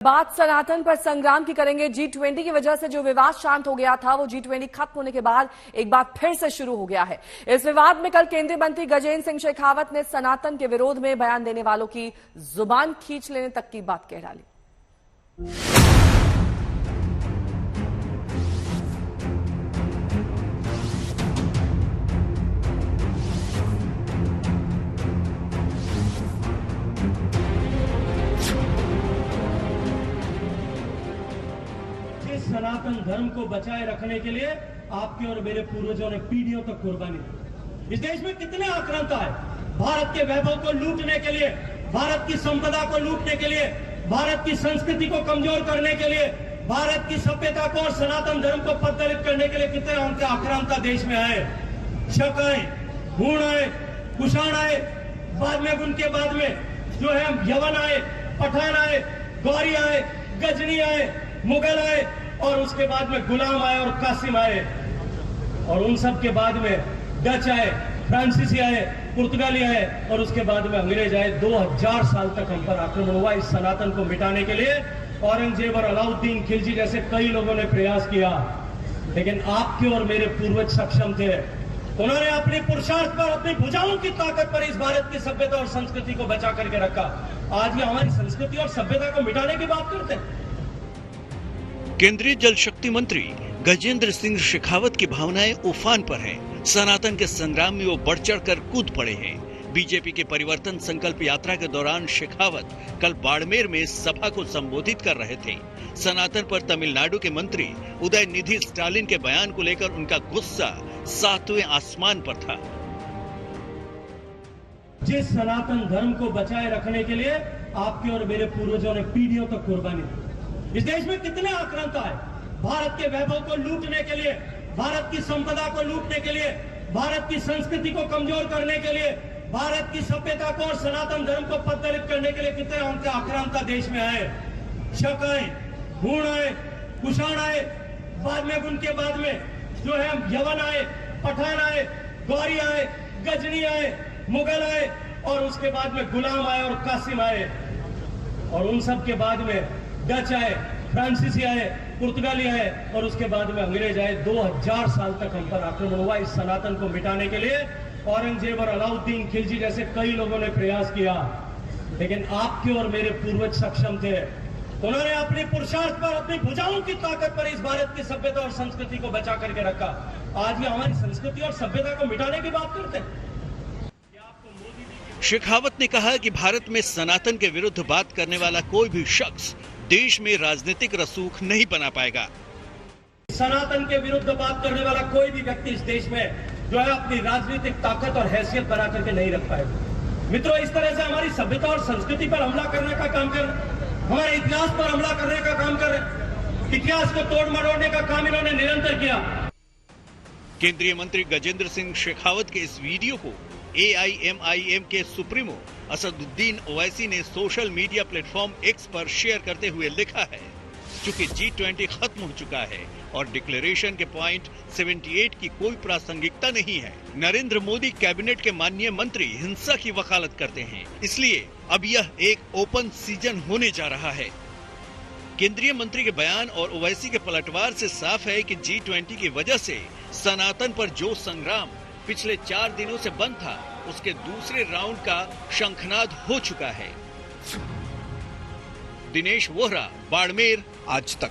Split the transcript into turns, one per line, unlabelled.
बात सनातन पर संग्राम की करेंगे। G20 की वजह से जो विवाद शांत हो गया था वो G20 खत्म होने के बाद एक बार फिर से शुरू हो गया है। इस विवाद में कल केंद्रीय मंत्री गजेंद्र सिंह शेखावत ने सनातन के विरोध में बयान देने वालों की जुबान खींच लेने तक की बात कह डाली।
सनातन धर्म को बचाए रखने के लिए आपके और मेरे पूर्वजों ने पीढ़ियों तक कुर्बानी दी। इस देश में कितने आक्रांता है भारत के वैभव को लूटने के लिए, भारत की संपदा को लूटने के लिए, भारत की संस्कृति को कमजोर करने के लिए, भारत की सभ्यता को और सनातन धर्म को पददलित करने के लिए कितने आक्रांता देश में आए। शक आए, हूण आए, कुषाण आए, बाद में उनके बाद में जो है यवन आए, पठान आए, गौरी आए, गजनी आए, मुगल आए और उसके बाद में गुलाम आए और कासिम आए और उन सब के बाद में डच आए, फ्रांसीसी आए, पुर्तगाली आए और उसके बाद में अंग्रेज आए। 2000 साल तक हम पर आक्रमण हुआ। इस सनातन को मिटाने के लिए औरंगजेब और अलाउद्दीन खिलजी जैसे कई लोगों ने प्रयास किया, लेकिन आपके और मेरे पूर्वज सक्षम थे। उन्होंने अपने पुरुषार्थ पर, अपनी भुजाओं की ताकत पर इस भारत की सभ्यता और संस्कृति को बचा करके रखा। आज ये हमारी संस्कृति और सभ्यता को मिटाने की बात करते हैं।
केंद्रीय जल शक्ति मंत्री गजेंद्र सिंह शेखावत की भावनाएं उफान पर हैं। सनातन के संग्राम में वो बढ़ चढ़कर कूद पड़े हैं। बीजेपी के परिवर्तन संकल्प यात्रा के दौरान शेखावत कल बाड़मेर में सभा को संबोधित कर रहे थे। सनातन पर तमिलनाडु के मंत्री उदयनिधि स्टालिन के बयान को लेकर उनका गुस्सा 7वें आसमान पर था।
जिस सनातन धर्म को बचाए रखने के लिए आपके और मेरे पूर्वजों ने पीढ़ियों तक कुर्बानी दी। इस देश में कितने आक्रांता है भारत के वैभव को लूटने के लिए, भारत की संपदा को लूटने के लिए, भारत की संस्कृति को कमजोर करने के लिए, भारत की सभ्यता को और सनातन धर्म को पददलित करने के लिए कितने आक्रांता देश में आए। शक आए, हूण आए, कुषाण आए, बाद में उनके बाद में जो है यवन आए, पठान आए, गौरी आए, गजनी आए, मुगल आए और उसके बाद में गुलाम आए और कासिम आए और उन सब के बाद में डच आए, फ्रांसीसी आए, पुर्तगाली आए और उसके बाद में अंग्रेज आए। 2000 साल तक हम पर आक्रमण हुआ। इस सनातन को मिटाने के लिए औरंगजेब और अलाउद्दीन खिलजी जैसे कई लोगों ने प्रयास किया, लेकिन आपके और मेरे पूर्वज सक्षम थे। उन्होंने अपने पुरुषार्थ पर, अपनी भुजाओं की ताकत पर इस भारत की सभ्यता और संस्कृति को बचा करके रखा। आज ये हमारी संस्कृति और सभ्यता को मिटाने की बात करते हैं।
शेखावत ने कहा कि भारत में सनातन के विरुद्ध बात करने वाला कोई भी शख्स देश में राजनीतिक रसूख नहीं बना पाएगा।
सनातन के विरुद्ध बात करने वाला कोई भी व्यक्ति इस देश में जो है अपनी राजनीतिक ताकत और हैसियत बना करके नहीं रख पाएगा। मित्रों, इस तरह से हमारी सभ्यता और संस्कृति पर हमला करने का काम कर रहे, हमारे इतिहास पर हमला करने का काम कर रहे, इतिहास को तोड़ मरोड़ने का काम इन्होंने निरंतर किया।
केंद्रीय मंत्री गजेंद्र सिंह शेखावत के इस वीडियो को AIMIM के सुप्रीमो असदुद्दीन ओवैसी ने सोशल मीडिया प्लेटफॉर्म X पर शेयर करते हुए लिखा है, चूंकि G20 खत्म हो चुका है और डिक्लेरेशन के पॉइंट 78 की कोई प्रासंगिकता नहीं है। नरेंद्र मोदी कैबिनेट के माननीय मंत्री हिंसा की वकालत करते हैं, इसलिए अब यह एक ओपन सीजन होने जा रहा है। केंद्रीय मंत्री के बयान और ओवैसी के पलटवार से साफ है कि G20 की वजह से सनातन पर जो संग्राम पिछले 4 दिनों से बंद था, उसके दूसरे राउंड का शंखनाद हो चुका है। दिनेश वोहरा, बाड़मेर, आज तक।